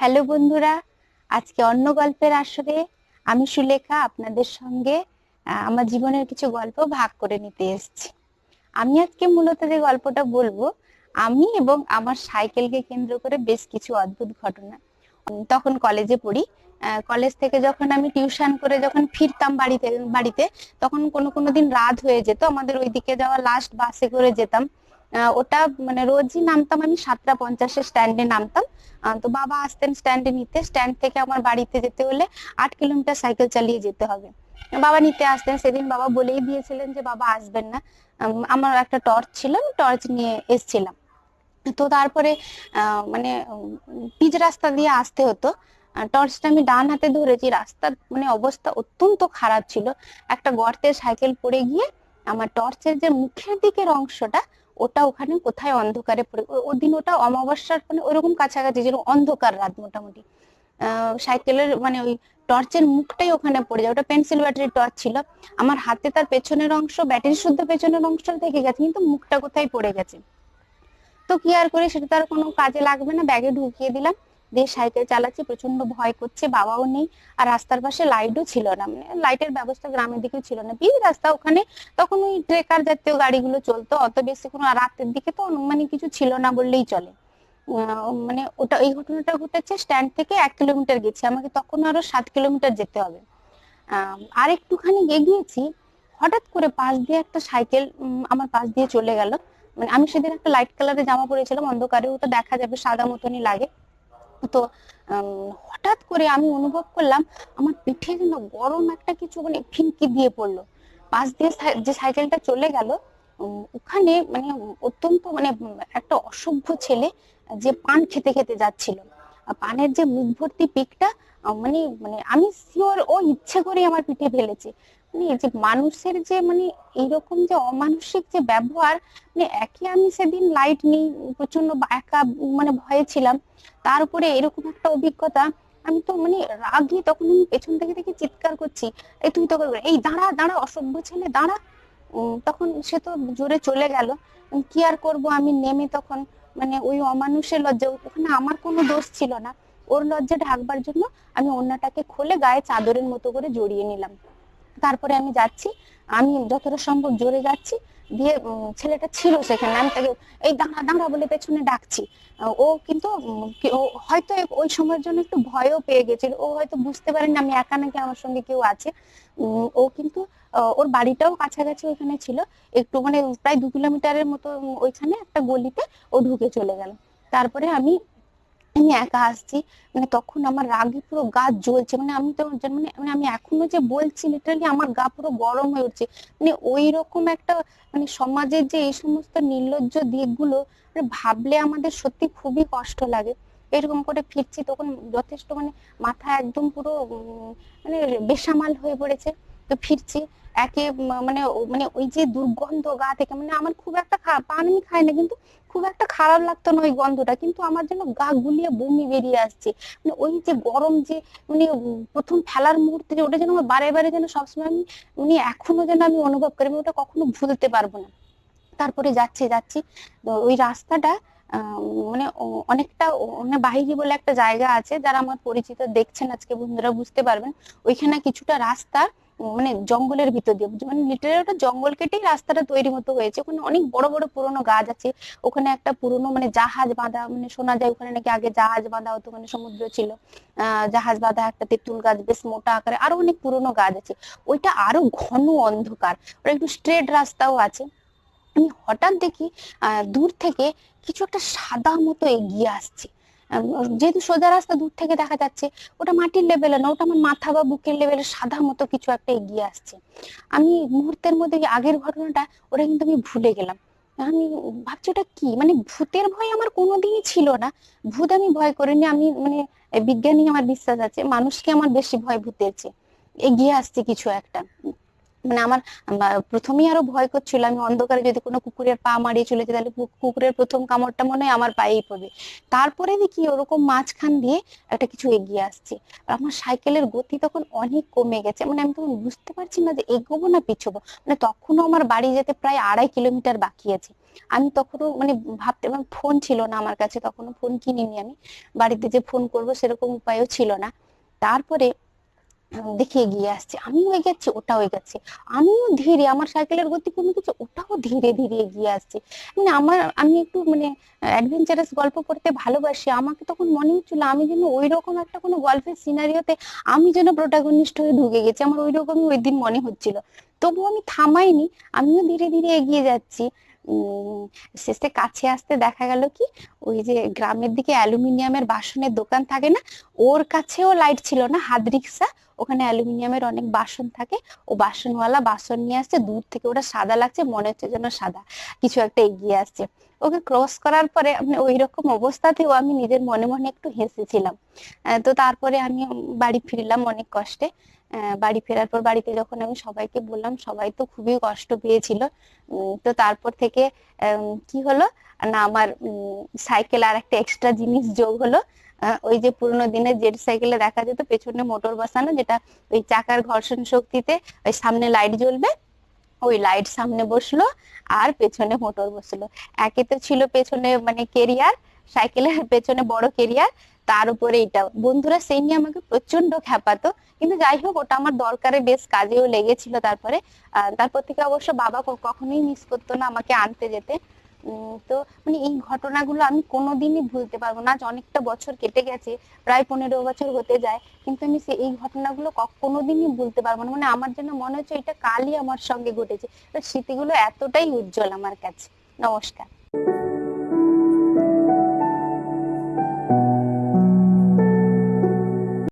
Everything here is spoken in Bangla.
হ্যালো বন্ধুরা, আজকে অন্য গল্পের আসরে আমি সুলেখা আপনাদের সঙ্গে আমার জীবনের কিছু গল্প ভাগ করে নিতে এসেছি। আমি আজকে মূলত যে গল্পটা বলবো, আমি এবং আমার সাইকেলকে কেন্দ্র করে বেশ কিছু অদ্ভুত ঘটনা। তখন কলেজে পড়ি। কলেজ থেকে যখন আমি টিউশন করে যখন ফিরতাম বাড়িতে তখন কোনো কোনো দিন রাত হয়ে যেত, আমাদের ওইদিকে যাওয়া লাস্ট বাসে করে যেতাম। ওটা মানে রোজই নামতাম, আমি 7:50 স্ট্যান্ডে নামতাম। তো বাবা আসতেন স্ট্যান্ডে নিতে, স্ট্যান্ড থেকে আমার বাড়িতে যেতে হলে 8 কিলোমিটার সাইকেল চালিয়ে যেতে হবে। বাবা নিতে আসতেন, সেদিন বাবা বলেই দিয়েছিলেন যে বাবা আসবেন না। আমার একটা টর্চ ছিল, টর্চ নিয়ে এসেছিলাম। তো তারপরে মানে পিচ রাস্তা দিয়ে আসতে হতো। টর্চটা আমি ডান হাতে ধরেছি, রাস্তার মানে অবস্থা অত্যন্ত খারাপ ছিল। একটা গর্তে সাইকেল পড়ে গিয়ে আমার টর্চের যে মুখের দিকের অংশটা, ওটা ওখানে কোথায় অন্ধকারে পড়ে, ওদিন ওটা অমাবস্যার মানে ওরকম কাছাকাছি, যেরকম অন্ধকার রাত মোটামুটি। সাইকেলের মানে ওই টর্চের মুখটাই ওখানে পড়ে যায়, ওটা পেন্সিল ব্যাটারির টর্চ ছিল। আমার হাতে তার পেছনের অংশ, ব্যাটারি শুদ্ধ পেছনের অংশ থেকে গেছে, কিন্তু মুখটা কোথায় পড়ে গেছে। তো কি আর করি, সেটা তো আর কোনো কাজে লাগবে না, ব্যাগে ঢুকিয়ে দিলাম। দিয়ে সাইকেল চালাচ্ছি, প্রচন্ড ভয় করছে, বাবাও নেই। আর রাস্তার পাশে লাইটও ছিল না, মানে লাইটের ব্যবস্থা গ্রামের দিকেও ছিল না, পিচ রাস্তা ওখানে। তখন ওই ট্রেকার জাতীয় গাড়িগুলো চলতো, অত বেশি কোনো রাতের দিকে তো মানে কিছু ছিল না বললেই চলে। মানে ওটা, এই ঘটনাটা ঘটেছে স্ট্যান্ড থেকে 1 কিলোমিটার গেছি, আমাকে তখন আরো 7 কিলোমিটার যেতে হবে। আর একটুখানি এগিয়েছি, হঠাৎ করে পাশ দিয়ে একটা সাইকেল আমার পাশ দিয়ে চলে গেল। মানে আমি সেদিন একটা লাইট কালারের জামা পরেছিলাম, অন্ধকারে ওটা দেখা যাবে সাদা মতনই লাগে। তো হঠাৎ করে আমি অনুভব করলাম আমার পিঠে যেন গরম একটা কিছু মানে ফিনকি দিয়ে পড়লো। পাশ দিয়ে যে সাইকেলটা চলে গেল, ওখানে মানে অত্যন্ত মানে একটা অসভ্য ছেলে যে পান খেতে খেতে যাচ্ছিল। পানের যে মুখ ভর্তি পিকটা, মানে মানে আমি শিওর ও ইচ্ছে করে আমার পিঠে ফেলেছে। মানে এই যে মানুষের যে মানে এইরকম যে অমানসিক যে ব্যবহার, মানে একে আমি সেদিন লাইট নেই, প্রচন্ড একা, মানে ভয়ে ছিলাম। তার উপরে এরকম একটা অভিজ্ঞতা। আমি তো মানে রাগী, তখন আমি পেছন থেকে দেখে চিৎকার করছি, এই তুই তো, এই দাঁড়া দাঁড়া অসভ্য ছেলে দাঁড়া। তখন সে তো জোরে চলে গেল। কি আর করব, আমি নেমে তখন মানে ওই অমানুষের লজ্জা, ওখানে আমার কোনো দোষ ছিল না, ওর লজ্জা ঢাকবার জন্য আমি ওড়নাটাকে খুলে গায়ে চাদরের মতো করে জড়িয়ে নিলাম। তারপরে আমি যাচ্ছি, আমি যতটা সম্ভব জোরে যাচ্ছি। দিয়ে ছেলেটা ছিল সেখানে, আমি তাকে এই দাঁড়া দাঁড়া বলে পেছনে ডাকছি। ও কিন্তু ও হয়তো ওই সময়ের জন্য একটু ভয়ও পেয়ে গেছিল, ও হয়তো বুঝতে পারেনি আমি একা নাকি আমার সঙ্গে কেউ আছে। ও কিন্তু ওর বাড়িটাও কাছাকাছি ওইখানে ছিল, একটু মানে প্রায় 2 কিলোমিটারের মতো। ওইখানে একটা গলিতে ও ঢুকে চলে গেল। তারপরে আমি আমি একা আসছি। মানে তখন আমার রাগে পুরো গা জ্বলছে, মানে আমি তো মানে মানে আমি এখনো যে বলছি, লিটারালি আমার গা পুরো গরম হয়ে উঠছে। মানে ওই রকম একটা মানে সমাজের যে এই সমস্ত নির্লজ্জ দিকগুলো মানে ভাবলে আমাদের সত্যি খুবই কষ্ট লাগে। এরকম করে ফিরছি তখন, যথেষ্ট মানে মাথা একদম পুরো মানে বেসামাল হয়ে পড়েছে। তো ফিরছি একে মানে মানে ওই যে দুর্গন্ধ গা থেকে, মানে আমার খুব একটা পান আমি খাই না, কিন্তু খুব একটা খারাপ লাগতো না ওই গন্ধটা, কিন্তু আমার যেন গা গুলিয়ে বমি বেরিয়ে আসছে। মানে ওই যে গরম যে মানে প্রথম ফেলার মুহূর্তে যে ওটা যেন আমার বারে বারে যেন সবসময় আমি মানে এখনো যেন আমি অনুভব করি, আমি ওটা কখনো ভুলতে পারবো না। তারপরে যাচ্ছি যাচ্ছি, তো ওই রাস্তাটা মানে অনেকটা মানে বাহিরি বলে একটা জায়গা আছে, যারা আমার পরিচিত দেখছেন আজকে বন্ধুরা বুঝতে পারবেন। ওইখানে কিছুটা রাস্তা মানে জঙ্গলের ভিতর দিয়ে, মানে লিটারালি ওটা জঙ্গল কেটেই রাস্তাটা তৈরি মতো হয়েছে। ওখানে অনেক বড় বড় পুরোনো গাছ আছে। ওখানে একটা পুরোনো মানে জাহাজ বাঁধা, মানে শোনা যায় ওখানে নাকি আগে জাহাজ বাঁধা হতো, মানে সমুদ্র ছিল। জাহাজ বাঁধা একটা তেঁতুল গাছ বেশ মোটা আকারে, আরো অনেক পুরোনো গাছ আছে। ওইটা আরো ঘন অন্ধকার, ওটা একটু স্ট্রেট রাস্তাও আছে। আমি হঠাৎ দেখি দূর থেকে কিছু একটা সাদা মতো এগিয়ে আসছে। যেহেতু সোজা রাস্তা দূর থেকে দেখা যাচ্ছে, ওটা মাটির লেভেলে না, ওটা আমার মাথা বা বুকের লেভেলে সাদা মতো কিছু একটা এগিয়ে আসছে। আমি মুহূর্তের মধ্যে ওই আগের ঘটনাটা ওটা কিন্তু আমি ভুলে গেলাম। আমি ভাবছি ওটা কি, মানে ভূতের ভয় আমার কোনোদিনই ছিল না। ভূত আমি ভয় করিনি, আমি মানে বিজ্ঞানী আমার বিশ্বাস আছে, মানুষকে আমার বেশি ভয় ভূতের চেয়ে। এগিয়ে আসছে কিছু একটা। মানে আমার প্রথমেই আরো ভয় করছিল, আমি অন্ধকারে যদি কোনো কুকুরের পা মারিয়ে চলেছে তাহলে কুকুরের প্রথম কামড়টা মনে হয় আমার পায়েই পড়বে। তারপরে দেখি ওরকম মাঝখান দিয়ে একটা কিছু এগিয়ে আসছে, আর আমার সাইকেলের গতি তখন অনেক কমে গেছে, মানে আমি তখন বুঝতে পারছি না যে এগোবো না পিছবো। মানে তখনও আমার বাড়ি যেতে প্রায় 2.5 কিলোমিটার বাকি আছে। আমি তখনও মানে ভাবতে, মানে ফোন ছিল না আমার কাছে, তখনও ফোন কিনিনি আমি, বাড়িতে যে ফোন করব সেরকম উপায়ও ছিল না। তারপরে দেখে এগিয়ে আসছে, আমিও এগোচ্ছি ওটাও এগোচ্ছে, আমিও ধীরে, আমার সাইকেলের গতি কমে গেছে, ওটাও ধীরে ধীরে এগিয়ে আসছে। মানে আমি একটু মানে অ্যাডভেঞ্চারাস গল্প পড়তে ভালোবাসি, আমাকে তখন মনে হচ্ছিল আমি যেন ওই রকম একটা কোনো গল্পের সিনারিওতে আমি যেন প্রোটাগনিস্ট হয়ে ঢুকে গেছি, আমার ওই রকমই ওই দিন মনে হচ্ছিল। তবুও আমি থামাইনি, আমিও ধীরে ধীরে এগিয়ে যাচ্ছি। উম শেষে কাছে আসতে দেখা গেল কি, ওই যে গ্রামের দিকে অ্যালুমিনিয়ামের বাসনের দোকান থাকে না, ওর কাছেও লাইট ছিল না, হাত রিক্সা, ওখানে অ্যালুমিনিয়ামের অনেক বাসন থাকে, ও বাসনওয়ালা বাসন নিয়ে আসছে, দূর থেকে ওটা সাদা লাগছে, মনে হচ্ছে যেন সাদা কিছু একটা এগিয়ে আসছে। ওকে ক্রস করার পরে মানে ওই রকম অবস্থাতেও আমি নিজের মনে মনে একটু হেসেছিলাম। তো তারপরে আমি বাড়ি ফিরলাম অনেক কষ্টে। বাড়ি ফেরার পর বাড়িতে যখন আমি সবাইকে বললাম, সবাই তো খুবই কষ্ট পেয়েছিল। তো তারপর থেকে কি হলো না, আমার সাইকেল আর একটা এক্সট্রা জিনিস যোগ হলো। ওই যে পুরোনো দিনের জেট সাইকেলে দেখা যেত পেছনে মোটর বসানো, যেটা ওই চাকার ঘর্ষণ শক্তিতে ওই সামনে লাইট জ্বলবে, ওই লাইট সামনে বসলো আর পেছনে মোটর বসলো। একে তো ছিল পেছনে মানে কেরিয়ার, সাইকেলের পেছনে বড় কেরিয়ার, তার উপরে এটা, বন্ধুরা সেই নিয়ে আমাকে প্রচন্ড খ্যাপাতো। কিন্তু যাই হোক, ওটা আমার দরকারে বেশ কাজেও লেগেছিল। তারপরে তারপর থেকে অবশ্য বাবা কখনোই মিস করতো না আমাকে আনতে যেতে। তো মানে এই ঘটনাগুলো আমি কোনোদিনই ভুলতে পারবো না। আজ অনেকটা বছর কেটে গেছে, প্রায় 15 বছর হতে যায়, কিন্তু আমি এই ঘটনাগুলো কোনোদিনই ভুলতে পারবো না। মানে আমার জন্য মনে হচ্ছে এটা কালই আমার সঙ্গে ঘটেছে। স্মৃতিগুলো এতটাই উজ্জ্বল আমার কাছে। নমস্কার।